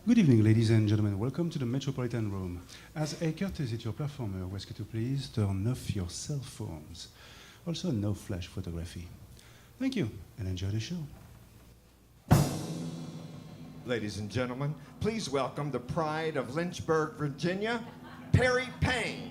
Good evening, ladies and gentlemen. Welcome to the Metropolitan room. As a courtesy to your performer, we ask you to please turn off your cell phones. Also, no flash photography. Thank you, and enjoy the show. Ladies and gentlemen, please welcome the pride of Lynchburg, Virginia, Payne.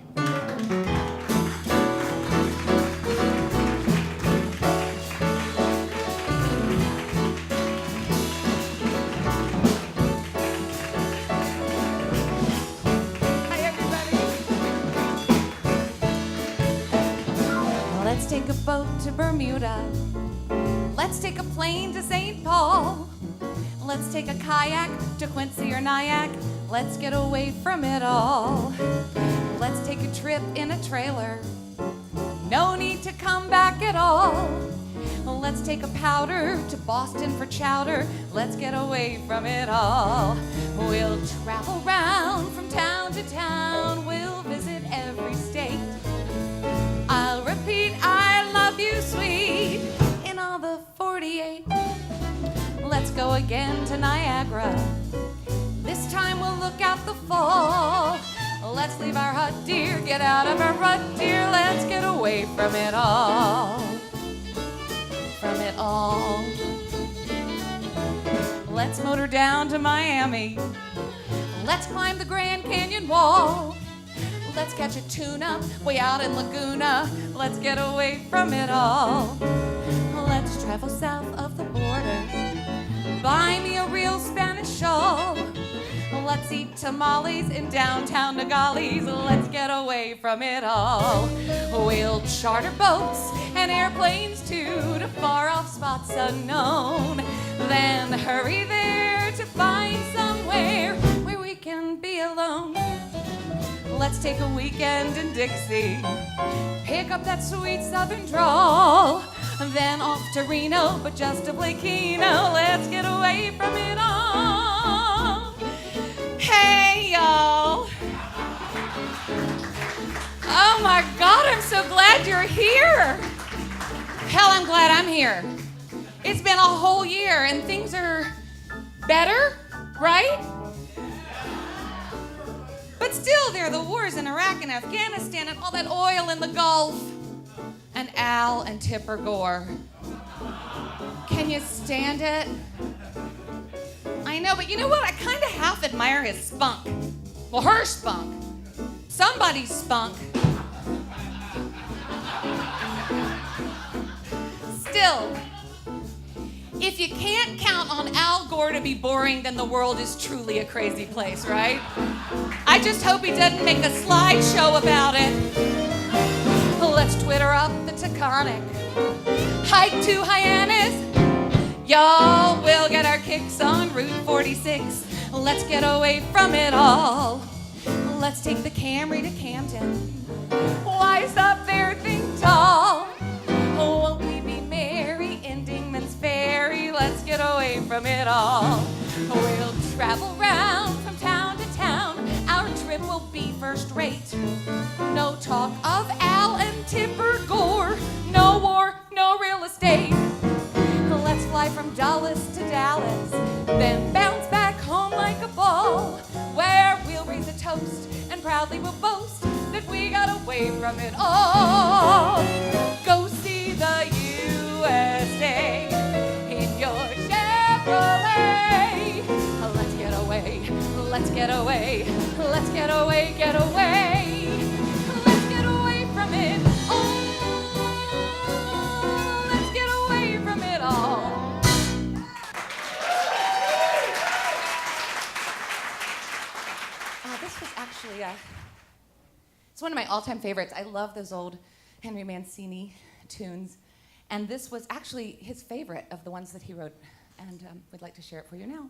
Let's take a boat to Bermuda. Let's take a plane to St. Paul. Let's take a kayak to Quincy or Nyack. Let's get away from it all. Let's take a trip in a trailer. No need to come back at all. Let's take a powder to Boston for chowder. Let's get away from it all. We'll travel round from town to town. We'll visit every state. I'll repeat, I love you, sweet, in all the 48. Let's go again to Niagara. This time we'll look out the fall. Let's leave our hut, dear, get out of our rut, dear. Let's get away from it all. From it all. Let's motor down to Miami. Let's climb the Grand Canyon wall. Let's catch a tuna way out in Laguna. Let's get away from it all. Let's travel south of the border. Buy me a real Spanish shawl. Let's eat tamales in downtown Nogales. Let's get away from it all. We'll charter boats and airplanes too to far off spots unknown. Then hurry there to find somewhere where we can be alone. Let's take a weekend in Dixie, pick up that sweet southern drawl, then off to Reno, but just to play Keno. Let's get away from it all. Hey, y'all. Oh my God, I'm so glad you're here. Hell, I'm glad I'm here. It's been a whole year and things are better, right? But still, there are the wars in Iraq and Afghanistan and all that oil in the Gulf. And Al and Tipper Gore. Can you stand it? I know, but you know what? I kind of half admire his spunk. Well, her spunk. Somebody's spunk. Still, if you can't count on Al Gore to be boring, then the world is truly a crazy place, right? I just hope he doesn't make a slideshow about it. Let's Twitter up the Taconic. Hike to Hyannis. Y'all will get our kicks on Route 46. Let's get away from it all. Let's take the Camry to Camden. Wise up there, think tall. Won't we be merry in Dingman's Ferry? Let's get away from it all. We'll travel round from town to town. Our trip will be first rate. No talk of Al and Tipper Gore. No war, no real estate. Let's fly from Dulles to Dallas, then bounce back home like a ball, where we'll raise a toast and proudly we'll boast that we got away from it all. Go see the USA in your Chevrolet. Let's get away, let's get away, let's get away, get away. Let's get away from it all. Let's get away from it all. This was actually it's one of my all-time favorites. I love those old Henry Mancini tunes. And this was actually his favorite of the ones that he wrote. And we'd like to share it for you now.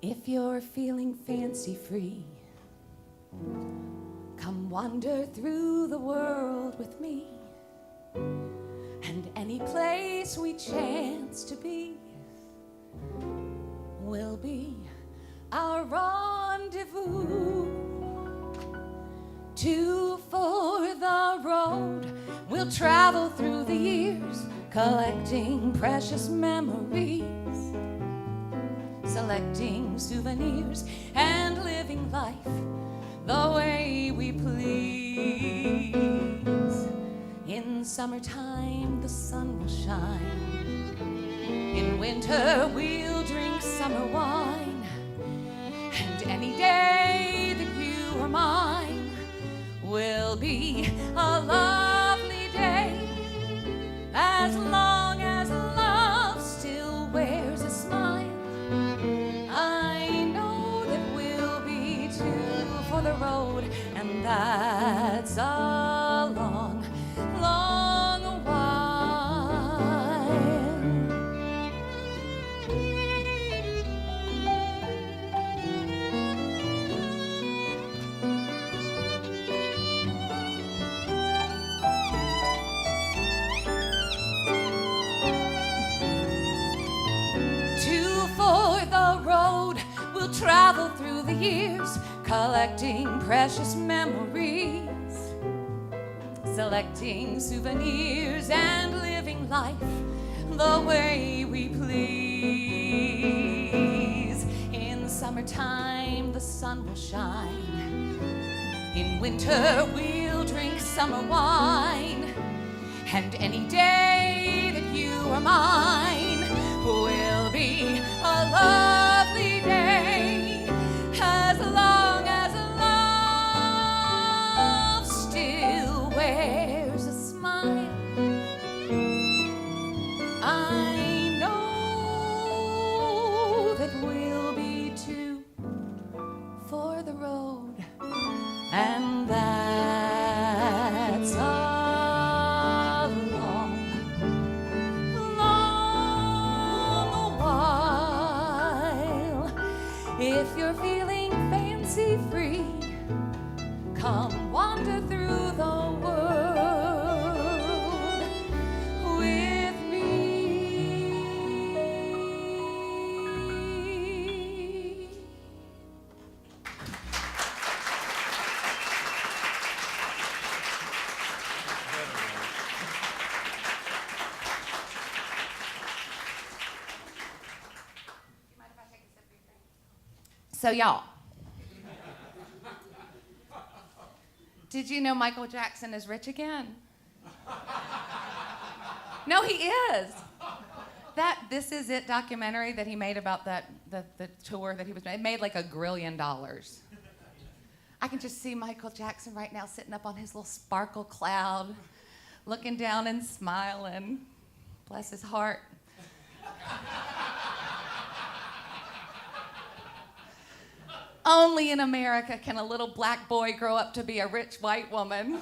If you're feeling fancy-free, come wander through the world with me. And any place we chance to be will be our rendezvous. Two for the we'll travel through the years, collecting precious memories, selecting souvenirs, and living life the way we please. In summertime, the sun will shine. In winter, we'll drink summer wine. And any day that you are mine will be a lovely day, as long as love still wears a smile. I know that we'll be two for the road, and that's a long, long while. Two for the road, we'll travel through the years, collecting precious memories, selecting souvenirs, and living life the way we please. In summertime, the sun will shine. In winter, we'll drink summer wine. And any day that you are mine will be a lovely day, as long as love still wears a smile. I know that we'll be two for the road, and that's a long, long while. If you're feeling fancy-free, come wander through the world with me. So y'all, did you know Michael Jackson is rich again? No, he is. That This Is It documentary that he made about the tour that he was, it made like $1 grillion. I can just see Michael Jackson right now sitting up on his little sparkle cloud, looking down and smiling. Bless his heart. Only in America can a little black boy grow up to be a rich white woman.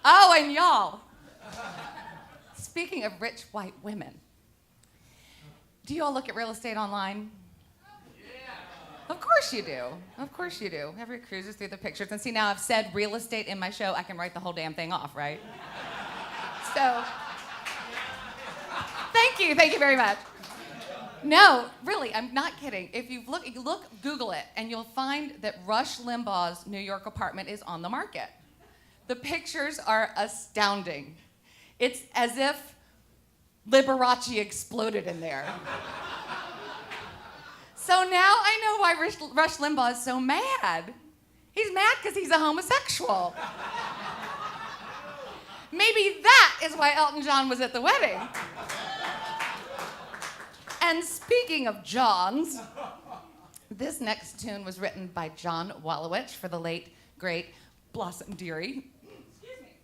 Oh, and y'all, speaking of rich white women, do you all look at real estate online? Yeah. Of course you do. Of course you do. Every cruises through the pictures. And see, now I've said real estate in my show, I can write the whole damn thing off, right? So, thank you very much. No, really, I'm not kidding. If you look, Google it, and you'll find that Rush Limbaugh's New York apartment is on the market. The pictures are astounding. It's as if Liberace exploded in there. So now I know why Rush Limbaugh is so mad. He's mad because he's a homosexual. Maybe that is why Elton John was at the wedding. And speaking of Johns, this next tune was written by John Wallowich for the late, great Blossom Dearie. Excuse me.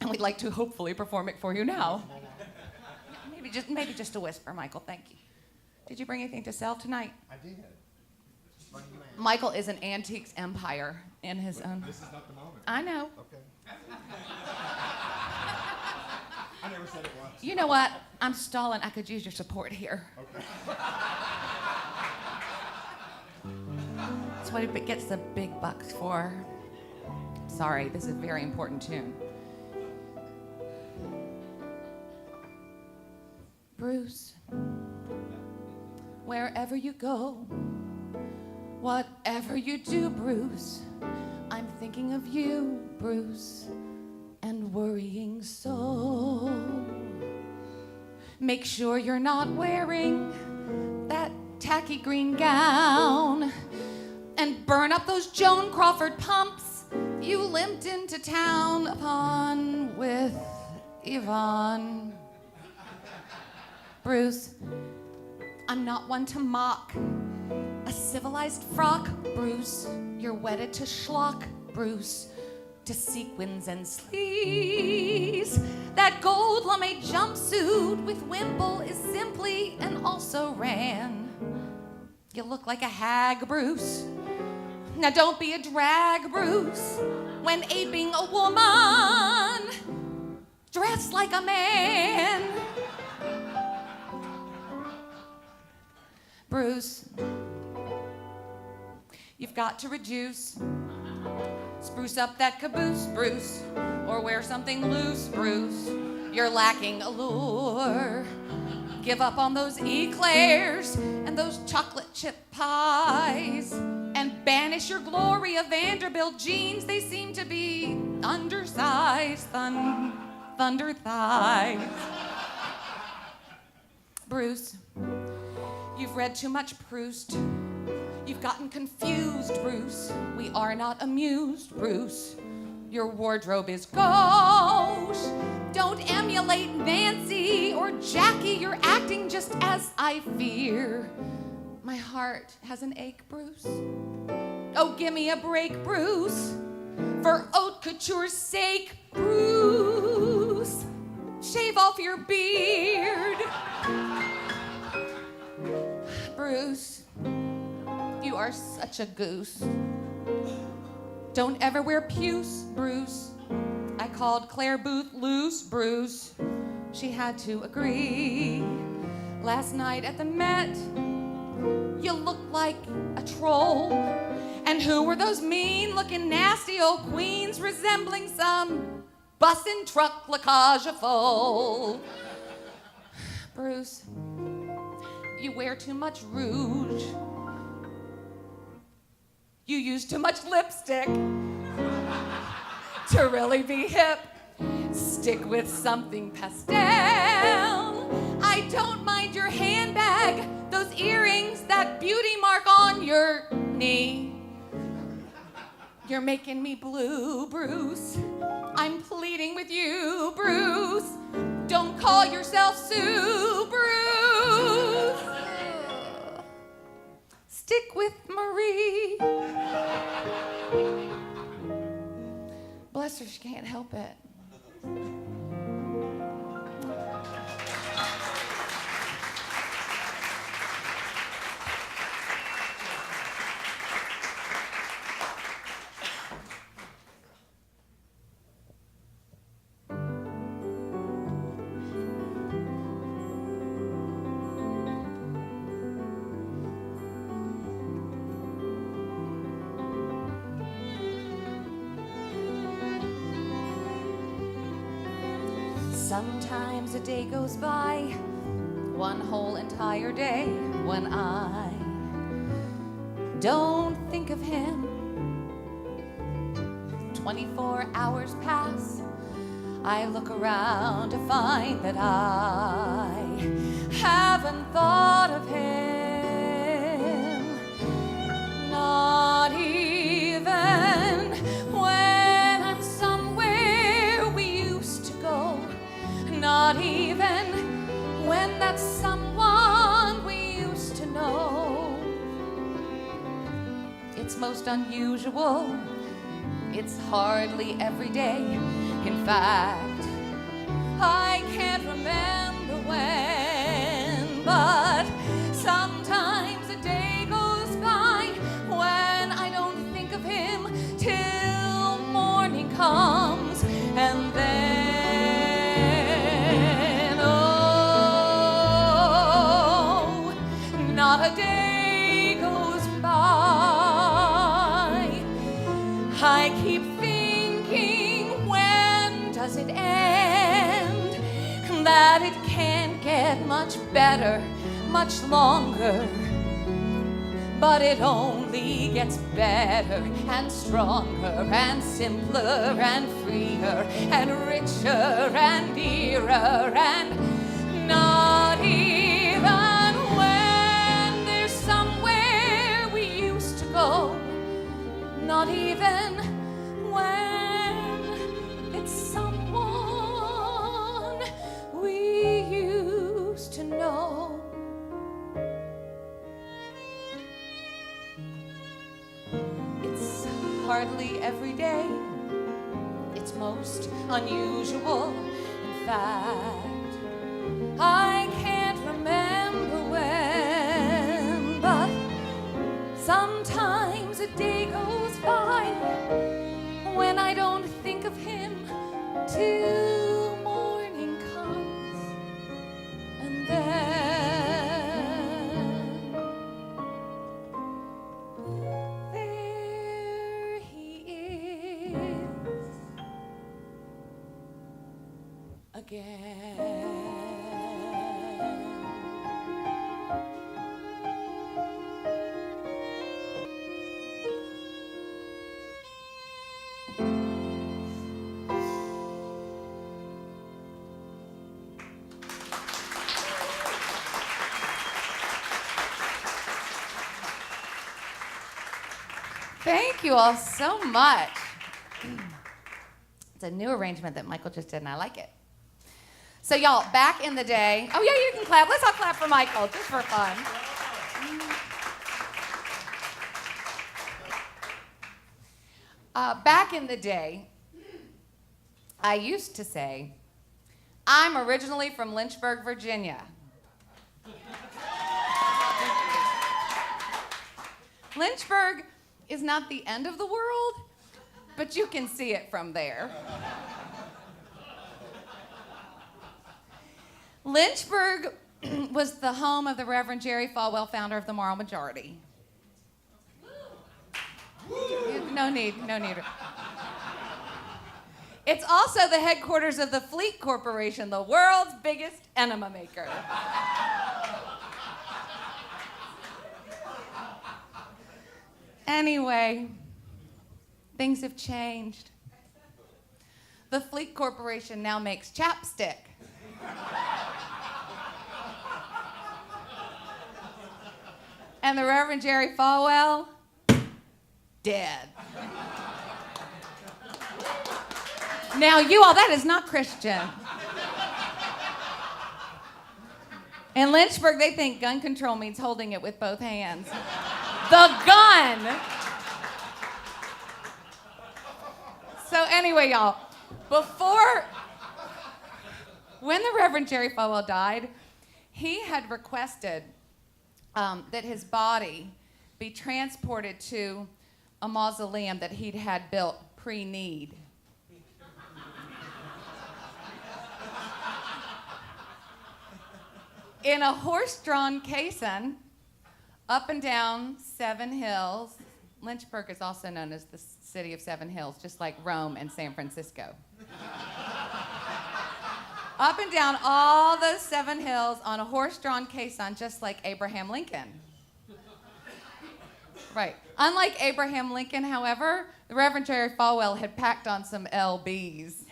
And we'd like to hopefully perform it for you now. Maybe just a whisper, Michael, thank you. Did you bring anything to sell tonight? I did. Michael is an antiques empire in his own. This is not the moment. I know. Okay. I never said it once. You know what? I'm stalling. I could use your support here. Okay. That's what he gets the big bucks for. Sorry, this is a very important tune. Bruce, wherever you go, whatever you do, Bruce, I'm thinking of you, Bruce, and worrying so. Make sure you're not wearing that tacky green gown, and burn up those Joan Crawford pumps you limped into town upon with Yvonne. Bruce, I'm not one to mock a civilized frock, Bruce. You're wedded to schlock, Bruce, to sequins and sleeves. That gold lame jumpsuit with wimple is simply and also ran. You look like a hag, Bruce. Now don't be a drag, Bruce, when aping a woman. Dress like a man. Bruce, you've got to reduce. Spruce up that caboose, Bruce, or wear something loose, Bruce. You're lacking allure. Give up on those eclairs and those chocolate chip pies, and banish your Gloria Vanderbilt jeans. They seem to be undersized, thunder thighs. Bruce, you've read too much Proust. You've gotten confused, Bruce. We are not amused, Bruce. Your wardrobe is gauche. Don't emulate Nancy or Jackie. You're acting just as I fear. My heart has an ache, Bruce. Oh, give me a break, Bruce. For haute couture's sake, Bruce. Shave off your beard. Bruce, you are such a goose. Don't ever wear puce, Bruce. I called Claire Booth loose, Bruce. She had to agree. Last night at the Met, you looked like a troll. And who were those mean-looking, nasty old queens resembling some bus and truck lacage full? Bruce, you wear too much rouge. You use too much lipstick to really be hip. Stick with something pastel. I don't mind your handbag, those earrings, that beauty mark on your knee. You're making me blue, Bruce. I'm pleading with you, Bruce. Don't call yourself Sue, Bruce. Stick with Marie. Bless her, she can't help it. Sometimes a day goes by, one whole entire day, when I don't think of him. 24 hours pass, I look around to find that I haven't thought of him. Not even when I'm somewhere we used to go. Not even when that's someone we used to know. It's most unusual. It's hardly every day. In fact, I can't remember when, but sometimes a day goes by when I don't think of him till morning comes, and then, oh, not a day goes by. I keep thinking, when does it end? That it can't get much better, much longer. but it only gets better and stronger and simpler and freer and richer and dearer and not even when there's somewhere we used to go, not even when it's someone we used to know. It's hardly every day, it's most unusual. In fact, I can't remember when, but sometimes a day goes by when I don't think of him till morning comes, and then there he is again. Thank you all so much. It's a new arrangement that Michael just did, and I like it. So y'all, back in the day, oh yeah, you can clap. Let's all clap for Michael, just for fun. Back in the day, I used to say, I'm originally from Lynchburg, Virginia. Lynchburg is not the end of the world, but you can see it from there. Lynchburg was the home of the Reverend Jerry Falwell, founder of the Moral Majority. No need. It's also the headquarters of the Fleet Corporation, the world's biggest enema maker. Anyway, things have changed. The Fleet Corporation now makes chapstick. And the Reverend Jerry Falwell, dead. Now, you all, that is not Christian. In Lynchburg, they think gun control means holding it with both hands. The gun! So anyway, y'all, when the Reverend Jerry Falwell died, he had requested that his body be transported to a mausoleum that he'd had built pre-need. In a horse-drawn caisson, up and down 7 hills. Lynchburg is also known as the city of 7 hills, just like Rome and San Francisco. Up and down all those 7 hills on a horse-drawn caisson, just like Abraham Lincoln. Right. Unlike Abraham Lincoln, however, the Reverend Jerry Falwell had packed on some LBs.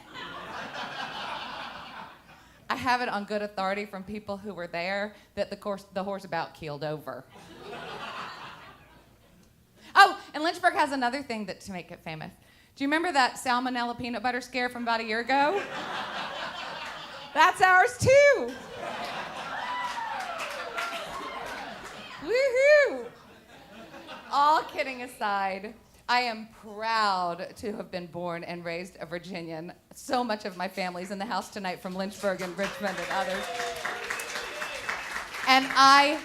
I have it on good authority from people who were there that the horse about keeled over. Oh, and Lynchburg has another thing to make it famous. Do you remember that salmonella peanut butter scare from about a year ago? That's ours too. Woohoo! All kidding aside, I am proud to have been born and raised a Virginian. So much of my family's in the house tonight from Lynchburg and Richmond and others. And I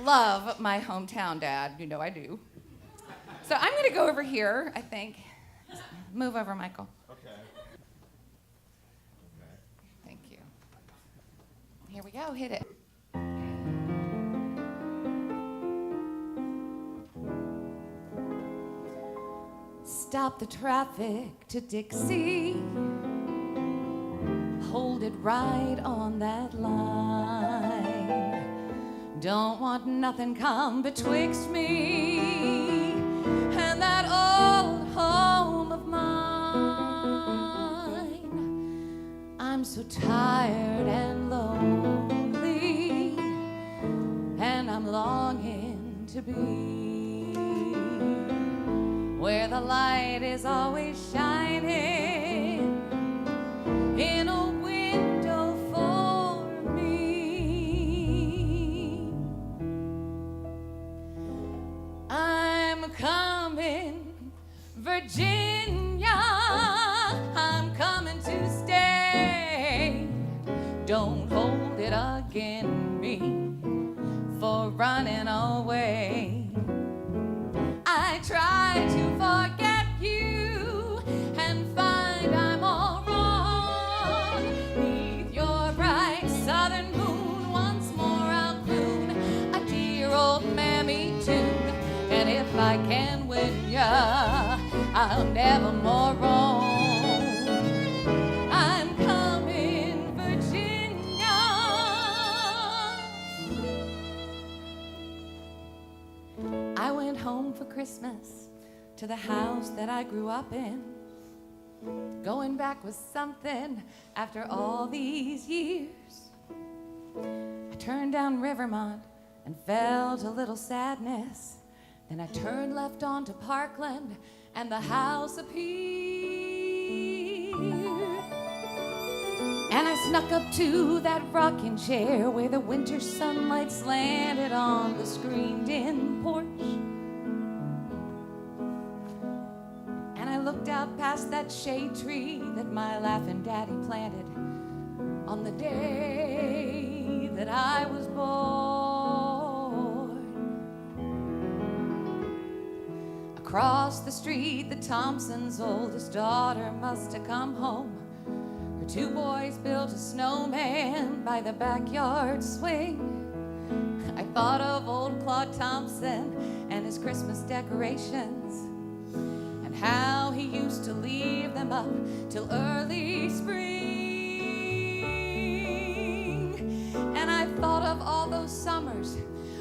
love my hometown, Dad. You know I do. So I'm going to go over here, I think. Move over, Michael. Okay. Thank you. Here we go. Hit it. Stop the traffic to Dixie. Hold it right on that line. Don't want nothing come betwixt me so tired and lonely, and I'm longing to be where the light is always shining in a window for me. I'm coming, Virginia, I'm coming to stay. Don't hold it against me for running away. I try to forget you and find I'm all wrong. Neath your bright southern moon, once more I'll croon a dear old mammy tune. And if I can win ya, I'll never more roam. I'm coming, Virginia. I went home for Christmas to the house that I grew up in. Going back was something after all these years. I turned down Rivermont and felt a little sadness. Then I turned left onto Parkland and the house appeared. And I snuck up to that rocking chair where the winter sunlight slanted on the screened-in porch. And I looked out past that shade tree that my laughing daddy planted on the day that I was born. Across the street, the Thompsons' oldest daughter must have come home. Her two boys built a snowman by the backyard swing. I thought of old Claude Thompson and his Christmas decorations, and how he used to leave them up till early spring. And I thought of all those summers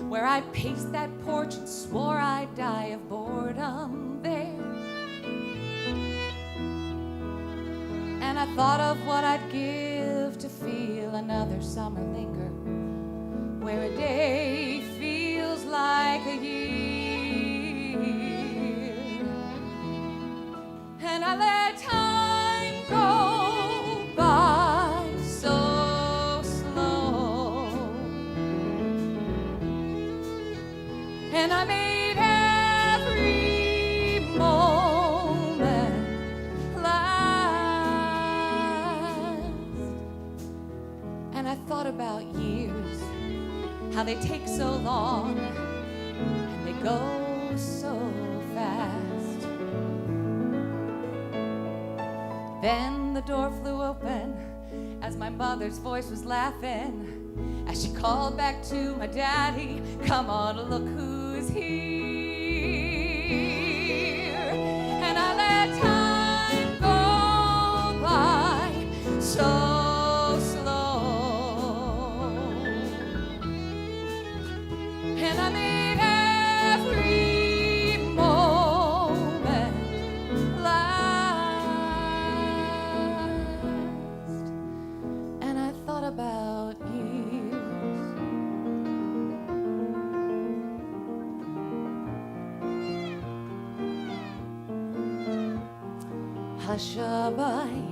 where I paced that porch and swore I'd die of boredom there. And I thought of what I'd give to feel another summer linger, where a day feels like a year. And I let time go by so slow, and I made every moment last. And I thought about years, how they take so long and they go so fast. Then the door flew open as my mother's voice was laughing, as she called back to my daddy, "Come on, look who's here." And I let time go by so slow, and I made every moment last. And I thought about years. Hush-a-bye,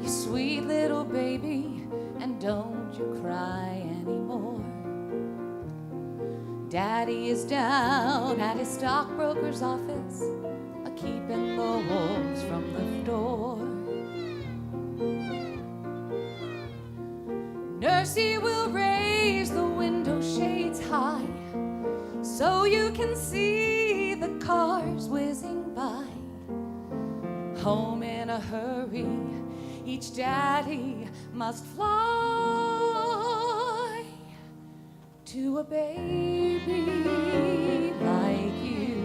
you sweet little baby, and don't you cry anymore. Daddy is down at his stockbroker's office, a-keeping the wolves from the door. Nursey will raise the window shades high so you can see the cars whizzing by. Home in a hurry, each daddy must fly to a baby like you.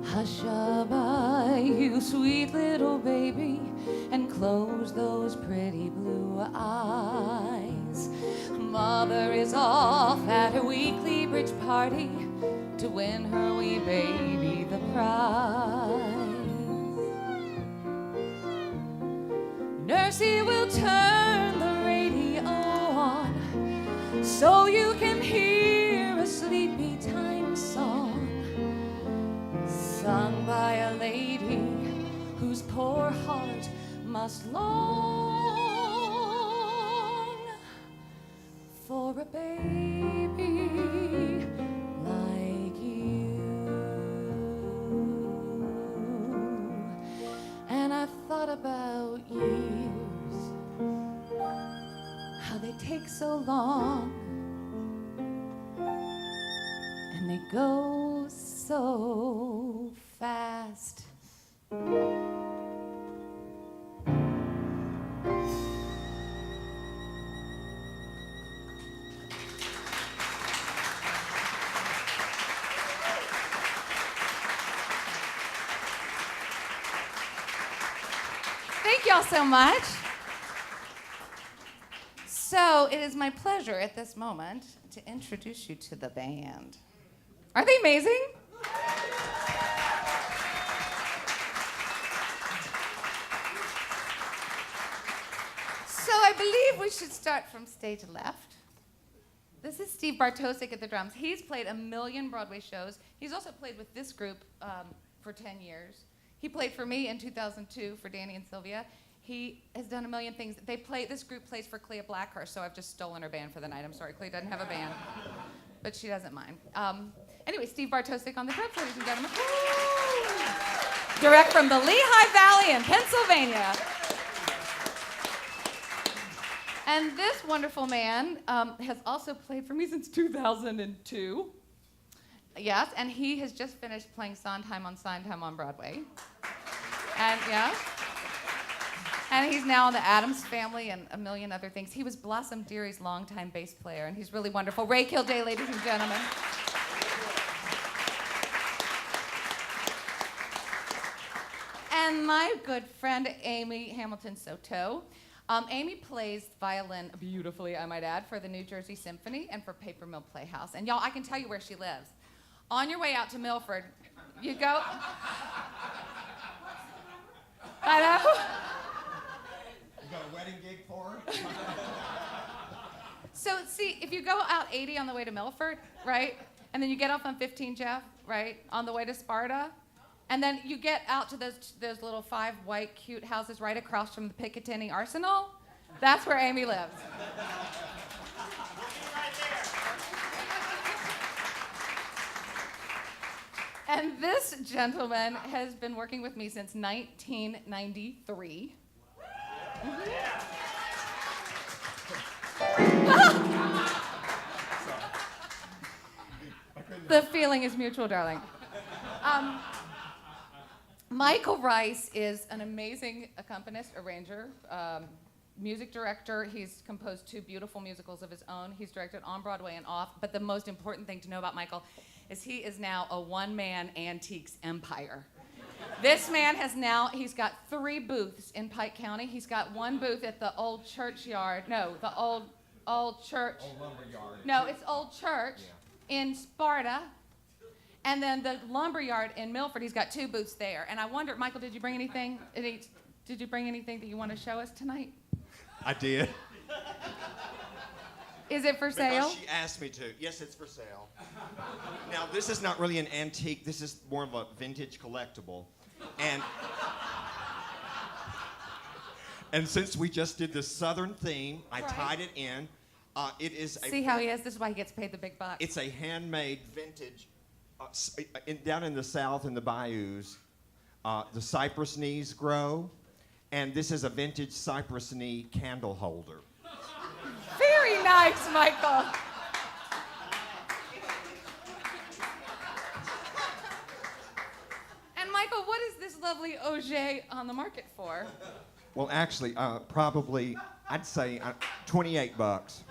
Hush-a-bye, you sweet little baby, and close those pretty blue eyes. Mother is off at her weekly bridge party, to win her wee baby the prize. Nursey will turn the radio on so you can hear a sleepy time song sung by a lady whose poor heart must long for a baby like you. And I thought about years, how they take so long, and they go so fast. Thank y'all so much. So it is my pleasure at this moment to introduce you to the band. Are they amazing? So I believe we should start from stage left. This is Steve Bartosik at the drums. He's played 1 million Broadway shows. He's also played with this group for 10 years. He played for me in 2002 for Danny and Sylvia. He has done 1 million things. This group plays for Clea Blackhurst, so I've just stolen her band for the night. I'm sorry, Clea doesn't have a band, but she doesn't mind. Anyway, Steve Bartosik on the drums, ladies and gentlemen. Direct from the Lehigh Valley in Pennsylvania. And this wonderful man has also played for me since 2002. Yes, and he has just finished playing Sondheim on Broadway. And yeah. And he's now in the Addams Family and 1 million other things. He was Blossom Deary's longtime bass player, and he's really wonderful. Ray Kildare, ladies and gentlemen. And my good friend, Amy Hamilton Soto. Amy plays violin beautifully, I might add, for the New Jersey Symphony and for Paper Mill Playhouse. And y'all, I can tell you where she lives. On your way out to Milford, you go. I know. You got a wedding gig for her? So, see, if you go out 80 on the way to Milford, right? And then you get off on 15 Jeff, right? On the way to Sparta. And then you get out to those little 5 white, cute houses right across from the Picatinny Arsenal. That's where Amy lives. And this gentleman has been working with me since 1993. The feeling is mutual, darling. Michael Rice is an amazing accompanist, arranger, music director. He's composed 2 beautiful musicals of his own. He's directed on Broadway and off. But the most important thing to know about Michael is he is now a one-man antiques empire. This man he's got 3 booths in Pike County. He's got 1 booth at the old churchyard. No, the old church. Old lumber yard. No, it's Old Church in Sparta. And then the lumber yard in Milford, he's got 2 booths there. And I wonder, Michael, did you bring anything? Did you bring anything that you want to show us tonight? I did. Is it for sale? Because she asked me to. Yes, it's for sale. Now, this is not really an antique. This is more of a vintage collectible. And since we just did the Southern theme, I tied it in. It is See how he is? This is why he gets paid the big bucks. It's a handmade vintage. Down in the South, in the bayous, the cypress knees grow, and this is a vintage cypress knee candle holder. Very nice, Michael. And Michael, what is this lovely Auger on the market for? Well, actually, probably, I'd say $28.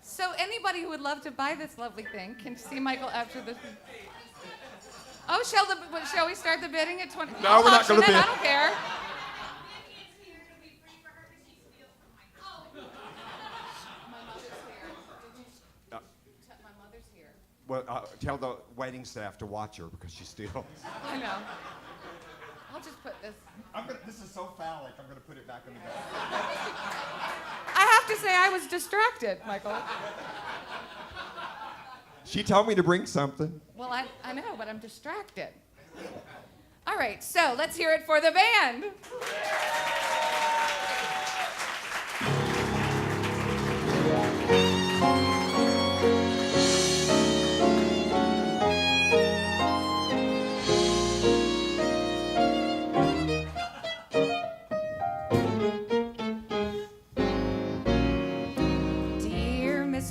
So anybody who would love to buy this lovely thing can see Michael after this. Oh, shall we start the bidding at 20? No, we're not going to bid. I don't care. Well, tell the waiting staff to watch her because she's still. I know. I'll just put this. This is so phallic. I'm gonna put it back in the bag. I have to say I was distracted, Michael. She told me to bring something. Well, I know, but I'm distracted. All right, so let's hear it for the band.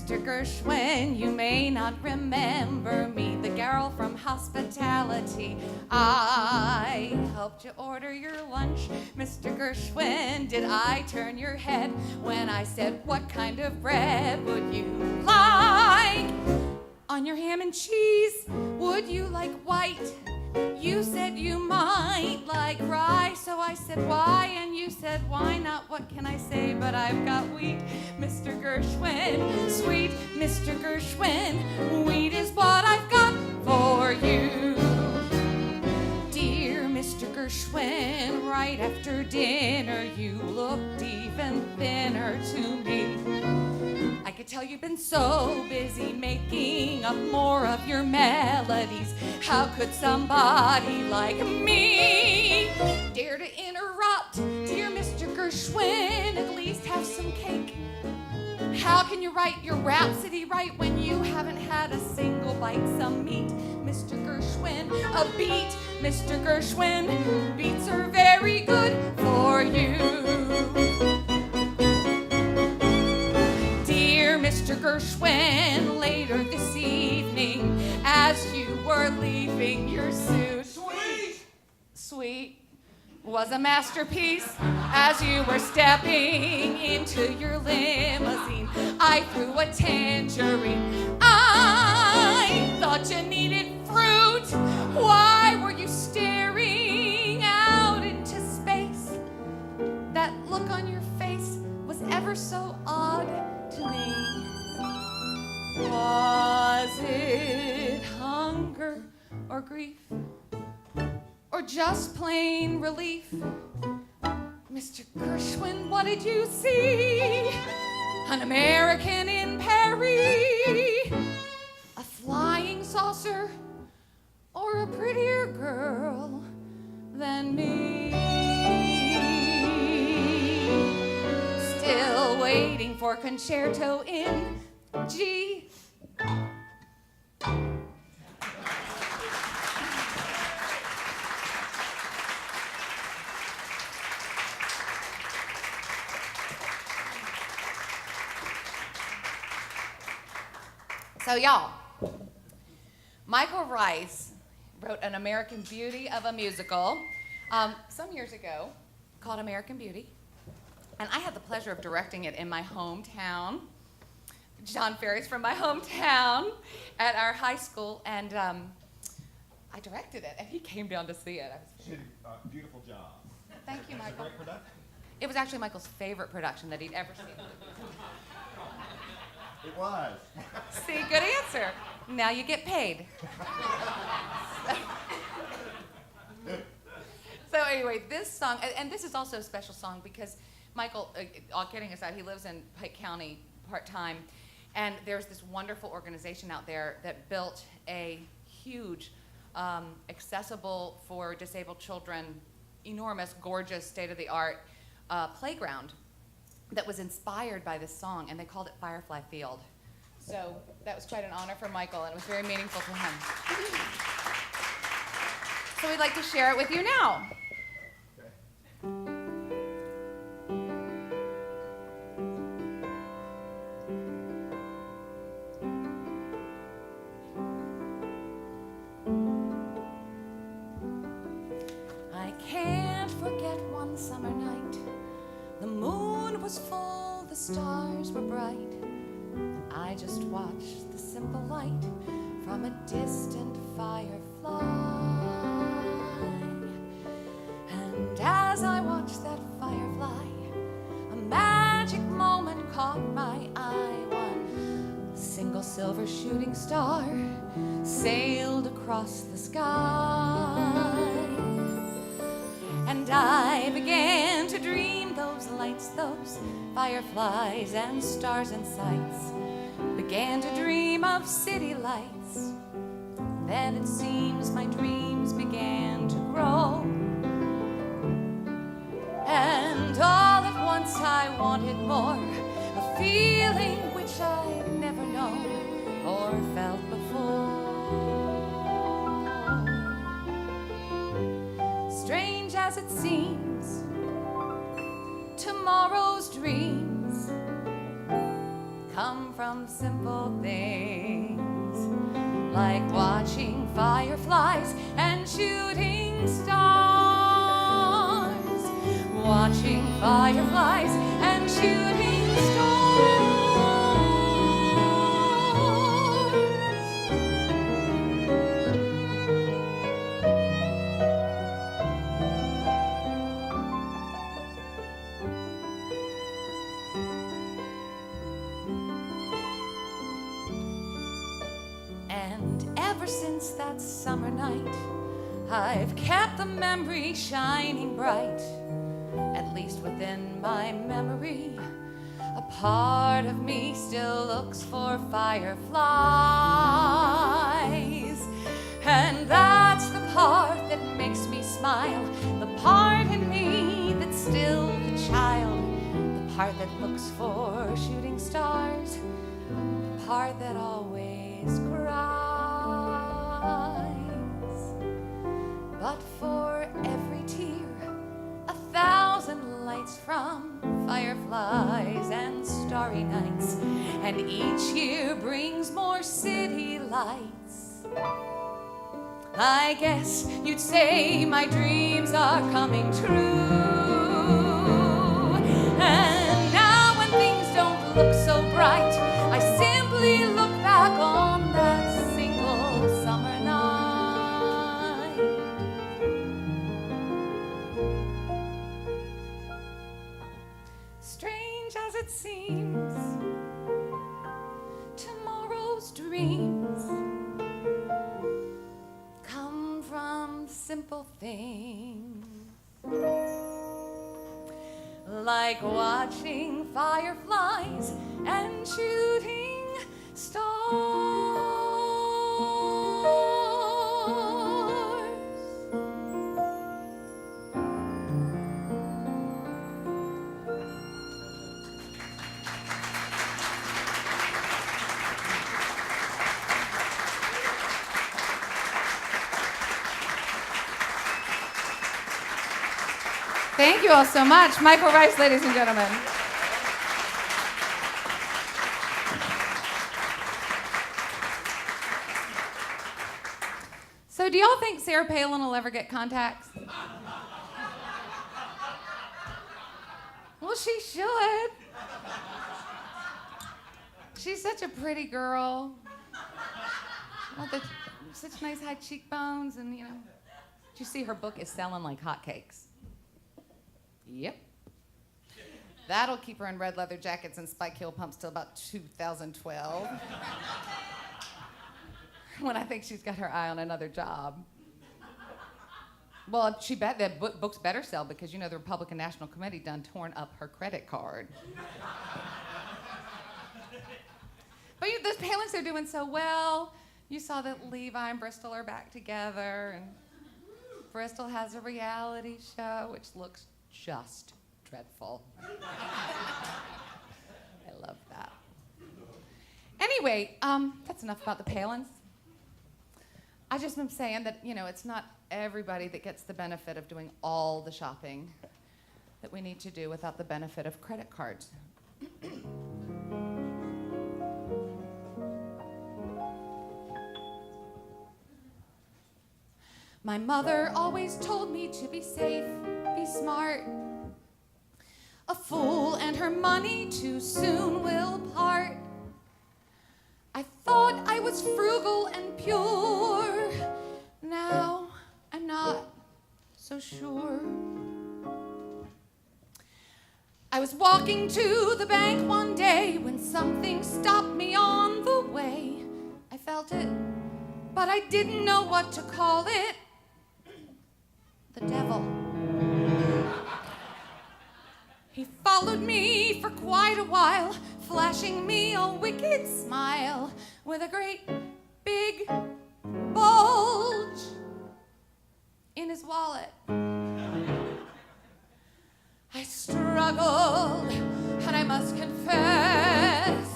Gershwin, you may not remember me, the girl from hospitality. I helped you order your lunch, Mr. Gershwin. Did I turn your head when I said, what kind of bread would you like? On your ham and cheese, would you like white? You said you might like rye, so I said why, and you said why not? What can I say, but I've got wheat, Mr. Gershwin. Sweet Mr. Gershwin, wheat is what I've got for you. Dear Mr. Gershwin, right after dinner you looked even thinner to me. I could tell you've been so busy making up more of your melodies. How could somebody like me dare to interrupt? Dear Mr. Gershwin, at least have some cake. How can you write your rhapsody right when you haven't had a single bite? Some meat, Mr. Gershwin, a beat, Mr. Gershwin. Beats are very good for you. Mr. Gershwin, later this evening, as you were leaving your suit, sweet was a masterpiece. As you were stepping into your limousine, I threw a tangerine. I thought you needed fruit. Why were you staring out into space? That look on your face was ever so odd to me. Was it hunger or grief, or just plain relief? Mr. Gershwin, what did you see? An American in Paris, a flying saucer, or a prettier girl than me? Still waiting for concerto in G. So y'all, Michael Rice wrote An American Beauty of a musical some years ago called American Beauty. And I had the pleasure of directing it in my hometown. John Ferry's from my hometown at our high school, and I directed it, and he came down to see it. She did a beautiful job. Thank you, Michael. It was a great production. It was actually Michael's favorite production that he'd ever seen. It was. See, good answer. Now you get paid. So anyway, this song, and this is also a special song because Michael, all kidding aside, he lives in Pike County part-time, and there's this wonderful organization out there that built a huge, accessible for disabled children, enormous, gorgeous, state-of-the-art playground that was inspired by this song, and they called it Firefly Field. So that was quite an honor for Michael, and it was very meaningful to him. So we'd like to share it with you now. I can't forget one summer night. The moon was full, the stars were bright. I just watched the simple light from a distant firefly. And as I watched that firefly, a magic moment caught my eye. One single single silver shooting star sailed across the sky. And I began to dream those lights, those fireflies and stars and sights. Began to dream of city lights. Then it seems my dreams began to grow. And all at once I wanted more, a feeling which I'd never known or felt before. Strange as it seems, tomorrow's dreams come from simple things, like watching fireflies and shooting stars. Watching fireflies and shooting stars. And ever since that summer night, I've kept the memory shining bright. At least within my memory, a part of me still looks for fireflies. And that's the part that makes me smile, the part in me that's still the child, the part that looks for shooting stars, the part that always cries. But for every tear, 1,000 lights from fireflies and starry nights, and each year brings more city lights. I guess you'd say my dreams are coming true. And now when things don't look so bright, I simply look back on that single summer night. Strange as it seems, tomorrow's dreams come from simple things, like watching fireflies and shooting stars. Thank you all so much. Michael Rice, ladies and gentlemen. So do y'all think Sarah Palin will ever get contacts? Well, she should. She's such a pretty girl. Such nice high cheekbones, and you know. Did you see her book is selling like hotcakes? Yep. That'll keep her in red leather jackets and spike heel pumps till about 2012. When I think she's got her eye on another job. Well, she bet that books better sell because you know the Republican National Committee done torn up her credit card. But the Palins are doing so well. You saw that Levi and Bristol are back together, and Bristol has a reality show which looks just dreadful. I love that. Anyway, that's enough about the Palins. I just am saying that, you know, it's not everybody that gets the benefit of doing all the shopping that we need to do without the benefit of credit cards. My mother always told me to be safe, be smart. A fool and her money too soon will part. I thought I was frugal and pure. Now I'm not so sure. I was walking to the bank one day when something stopped me on the way. I felt it, but I didn't know what to call it. The devil. He followed me for quite a while, flashing me a wicked smile with a great big bulge in his wallet. I struggled, and I must confess,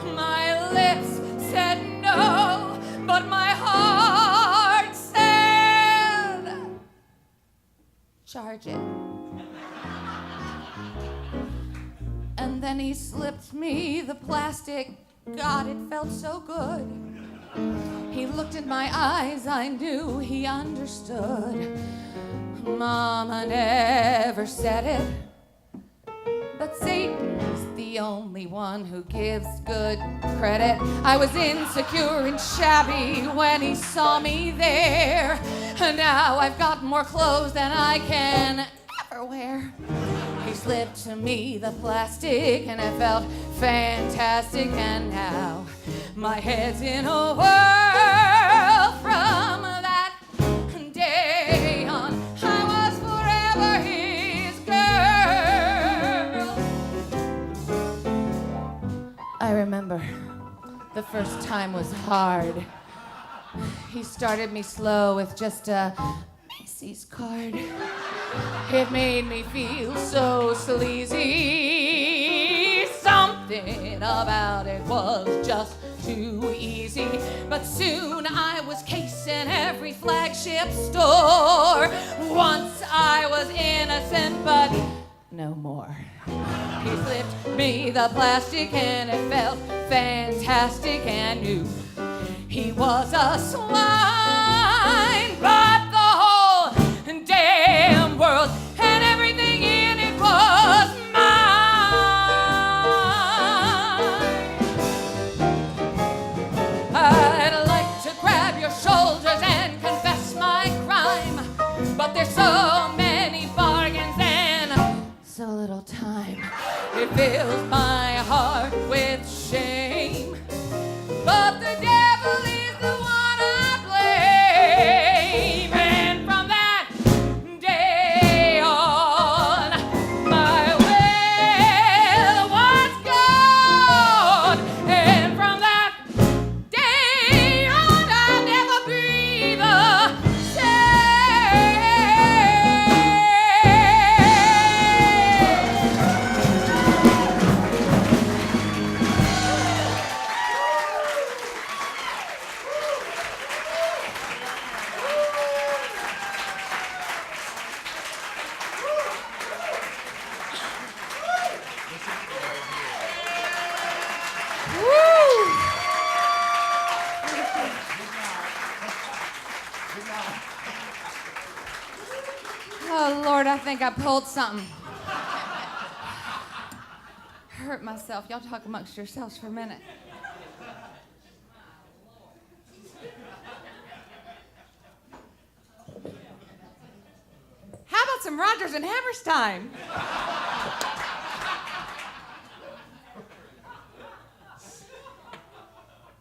my lips said no, but my heart said, charge it. And then he slipped me the plastic. God, it felt so good. He looked in my eyes, I knew he understood. Mama never said it, but Satan's the only one who gives good credit. I was insecure and shabby when he saw me there, and now I've got more clothes than I can ever wear. He slipped to me the plastic and I felt fantastic, and now my head's in a whirl. From that day on, I was forever his girl. I remember the first time was hard. He started me slow with just a Macy's card. It made me feel so sleazy. Something about it was just too easy. But soon I was casing every flagship store. Once I was innocent, but no more. He slipped me the plastic and it felt fantastic, and knew he was a swine. But the whole damn world and everything in it was mine. I'd like to grab your shoulders and confess my crime, but there's so many bargains and so little time. It fills my heart with shame, but the devil is the one I blame. And from that day on, my will was gone. And from that day on, I'll never be the Oh, Lord, I think I pulled something. Hurt myself. Y'all talk amongst yourselves for a minute. How about some Rodgers and Hammerstein?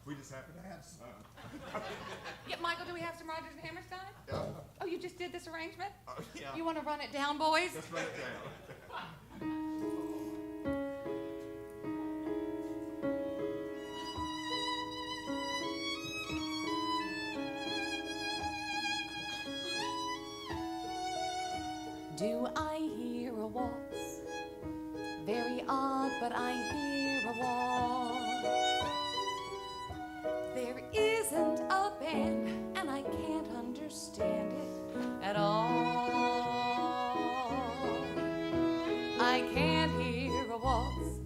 We just happen to have some. Yeah, Michael, do we have some Rodgers and Hammerstein? Yeah. Oh, you just did this arrangement? Yeah. You want to run it down, boys? Let's run it down. Do I hear a waltz? Very odd, but I hear a waltz. There isn't a band, and I can't understand it at all. I can't hear a waltz.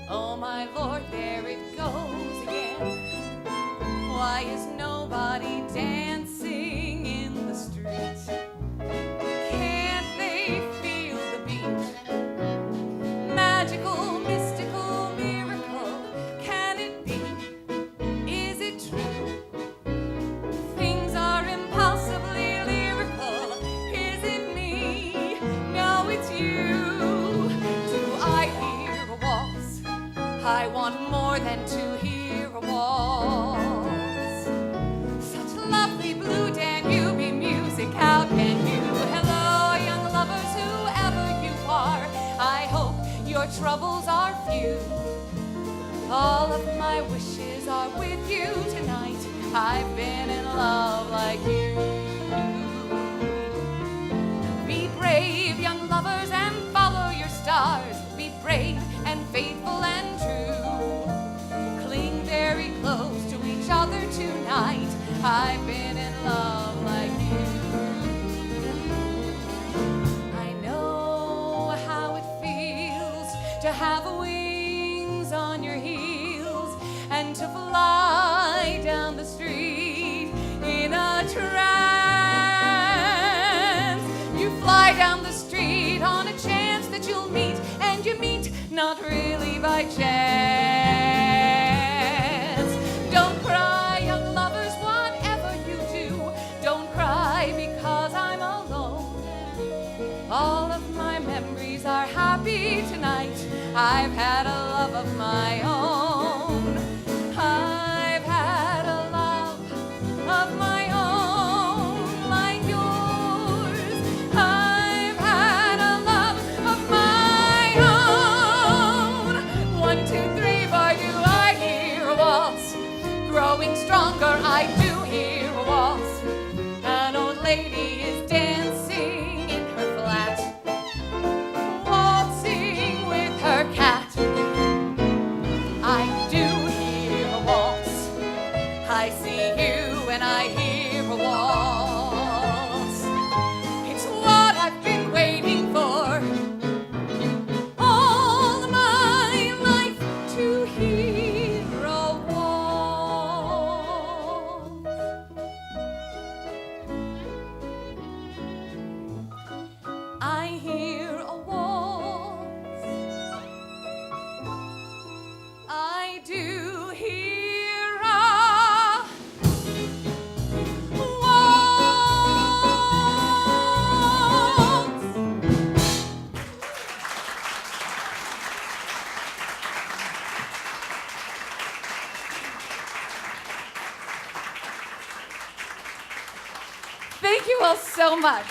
Oh my Lord, there it goes again. Why is nobody dancing in the street? Can't they feel the beat? Magical, mystical, miracle, can it be? Is it true? Things are impossibly lyrical. Is it me? No, it's you. Do I than to hear a waltz. Such lovely blue Danube music, how can you? Hello, young lovers, whoever you are, I hope your troubles are few. All of my wishes are with you tonight. I've been in love like you. Be brave, young lovers, and follow your stars. Be brave and faithful and true. Cling very close to each other tonight. I've been in love like you. I know how it feels to have wings on your heels and to fly down the street in a trance. You fly down the street on a chance that you'll meet, and you meet not really by chance. Don't cry, young lovers, whatever you do. Don't cry because I'm alone. All of my memories are happy tonight. I've had a love of my own. I've had a love of my own like yours. I've had a love of my own. 1, 2, 3, boy, do I hear a waltz. Growing stronger, I do hear a waltz. An old lady is dancing in her flat, waltzing with her cat. I do hear a waltz. I see you and I hear a waltz. It's what I've been waiting for all my life, to hear a waltz. I hear a waltz. I do hear a waltz. Thank you all so much.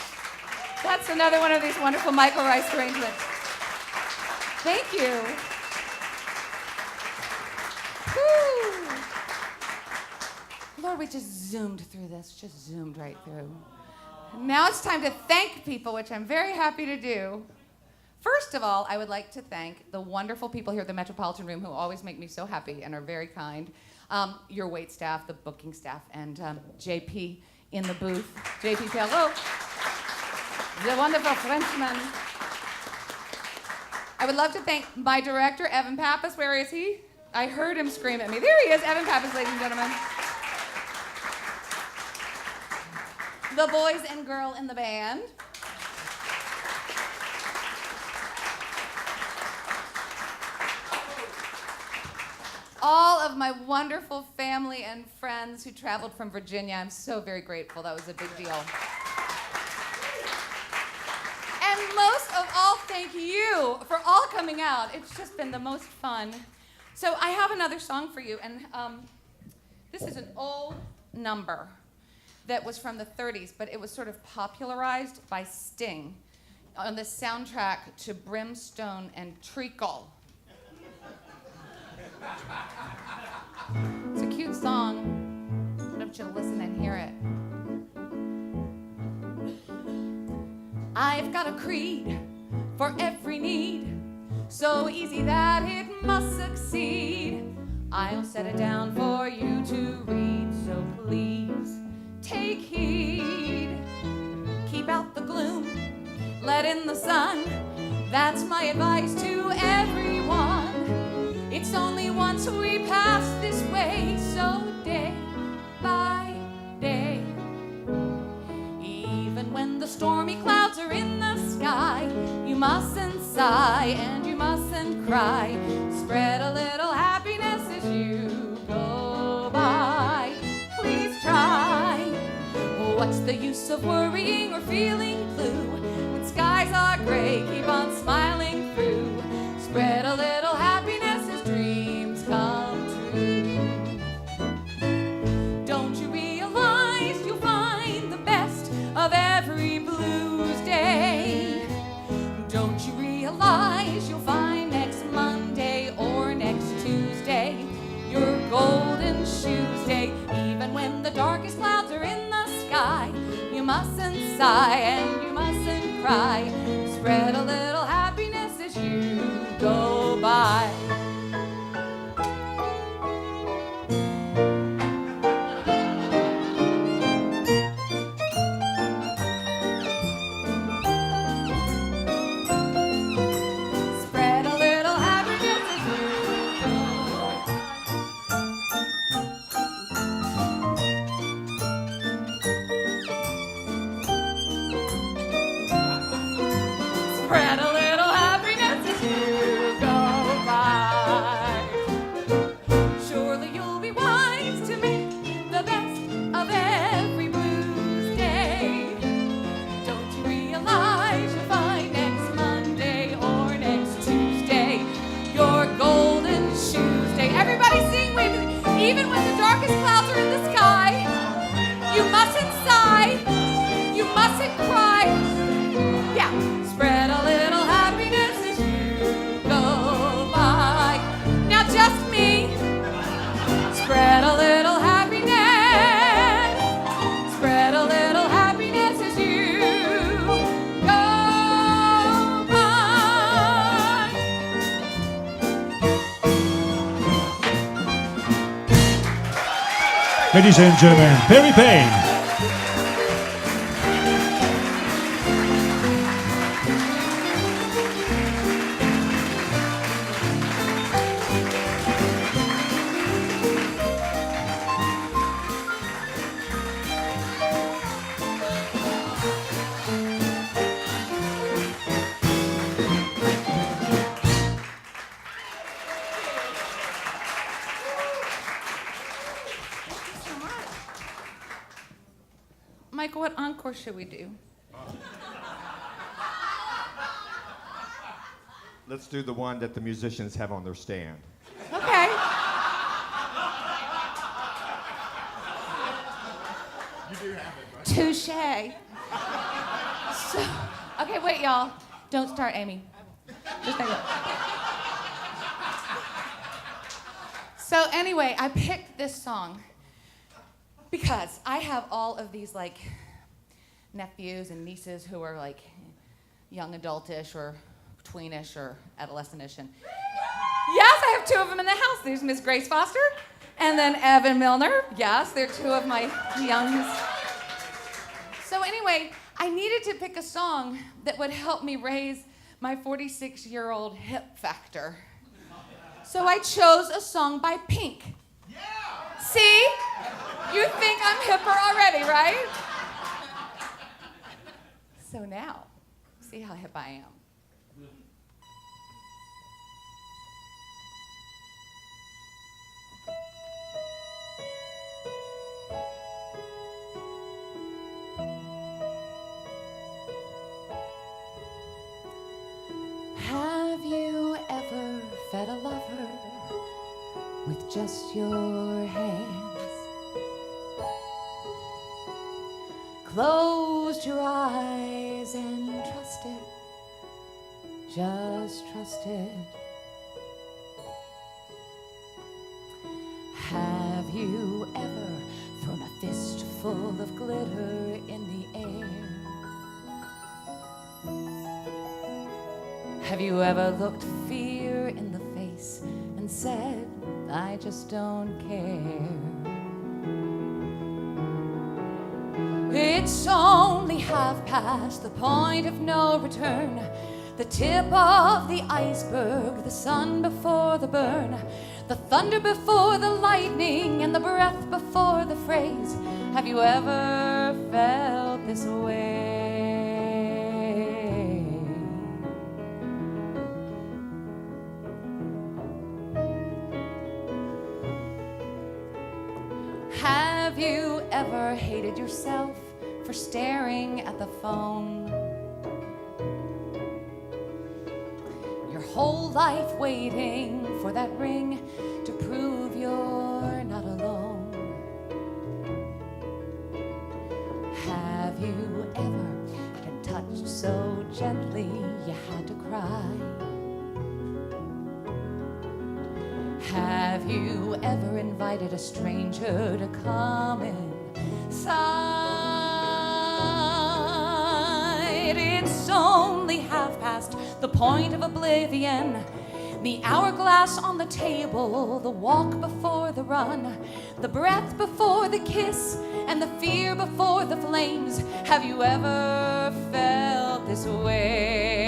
That's another one of these wonderful Michael Rice arrangements. Thank you. Whew. Lord, we just zoomed through this, just zoomed right through. Now it's time to thank people, which I'm very happy to do. First of all, I would like to thank the wonderful people here at the Metropolitan Room who always make me so happy and are very kind. Your wait staff, the booking staff, and JP in the booth. JP Perrault, the wonderful Frenchman. I would love to thank my director, Evan Pappas. Where is he? I heard him scream at me. There he is, Evan Pappas, ladies and gentlemen. The boys and girl in the band. All of my wonderful family and friends who traveled from Virginia. I'm so very grateful. That was a big deal. And most of all, thank you for all coming out. It's just been the most fun. So I have another song for you, and this is an old number that was from the 30s, but it was sort of popularized by Sting on the soundtrack to Brimstone and Treacle. It's a cute song. I want you to listen and hear it. I've got a creed for every need, so easy that it must succeed. I'll set it down for you to read, so please take heed. Keep out the gloom, let in the sun. That's my advice to everyone. It's only once we pass this way, so day by day. Even when the stormy clouds are in the sky, you mustn't sigh and you mustn't cry. Spread a little happiness as you go by. Please try. What's the use of worrying or feeling blue? When skies are gray, keep on smiling through. Spread a little happiness as dreams come true. realize you'll find next Monday or next Tuesday your golden shoes day. Even when the darkest clouds are in the sky, you mustn't sigh and you mustn't cry. Spread a little happiness as you go by. Spread a little happiness as you go by. Surely you'll be wise to make the best of every blues day. Don't you realize you'll find next Monday or next Tuesday your golden shoes day? Everybody sing with me. Even when the darkest clouds are in the sky, you mustn't sigh, you mustn't cry. Yeah. Spread a little happiness as you go by. Now just me. Spread a little happiness. Spread a little happiness as you go by. Ladies and gentlemen, Payne. Michael, what encore should we do? Let's do the one that the musicians have on their stand. Okay. You do have it, right? Touche. So, okay, wait, y'all. Don't start, Amy. Just hang on. So anyway, I picked this song because I have all of these like nephews and nieces who are like young adultish or tweenish or adolescentish. And yes, I have two of them in the house. There's Miss Grace Foster and then Evan Milner. Yes, they're two of my youngs. So anyway, I needed to pick a song that would help me raise my 46-year-old hip factor. So I chose a song by Pink. Yeah! See? You think I'm hipper already, right? So now, see how hip I am. Have you ever fed a lover with just your hands? Closed your eyes and trusted, just trusted. Have you ever thrown a fistful of glitter in the air? Have you ever looked fear in the face and said, I just don't care? It's only half past the point of no return, the tip of the iceberg, the sun before the burn, the thunder before the lightning, and the breath before the phrase. Have you ever felt this way? Have you ever hated yourself for staring at the phone? Your whole life waiting for that ring to prove you're not alone. Have you ever been touched so gently you had to cry? Have you ever invited a stranger to come inside? It's only 1/2 past the point of oblivion. The hourglass on the table, the walk before the run, the breath before the kiss, and the fear before the flames. Have you ever felt this way?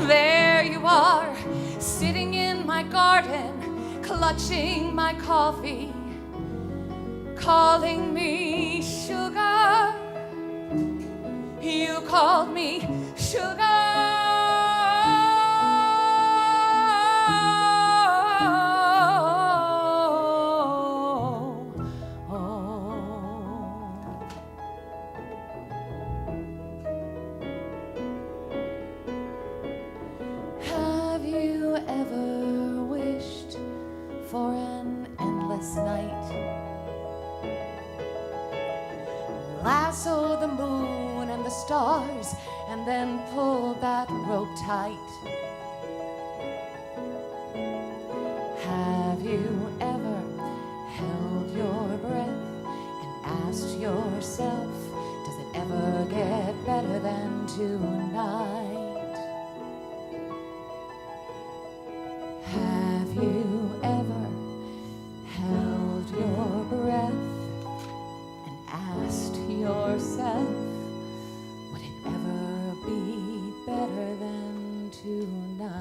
There you are, sitting in my garden, clutching my coffee, calling me sugar. You called me sugar. Have you ever wished for an endless night? Lasso the moon and the stars, and then pull that rope tight. Have you ever held your breath and asked yourself, does it ever get better than tonight? Have you ever held your breath and asked yourself, would it ever be better than tonight?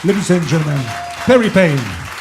Ladies and gentlemen, Perry Payne.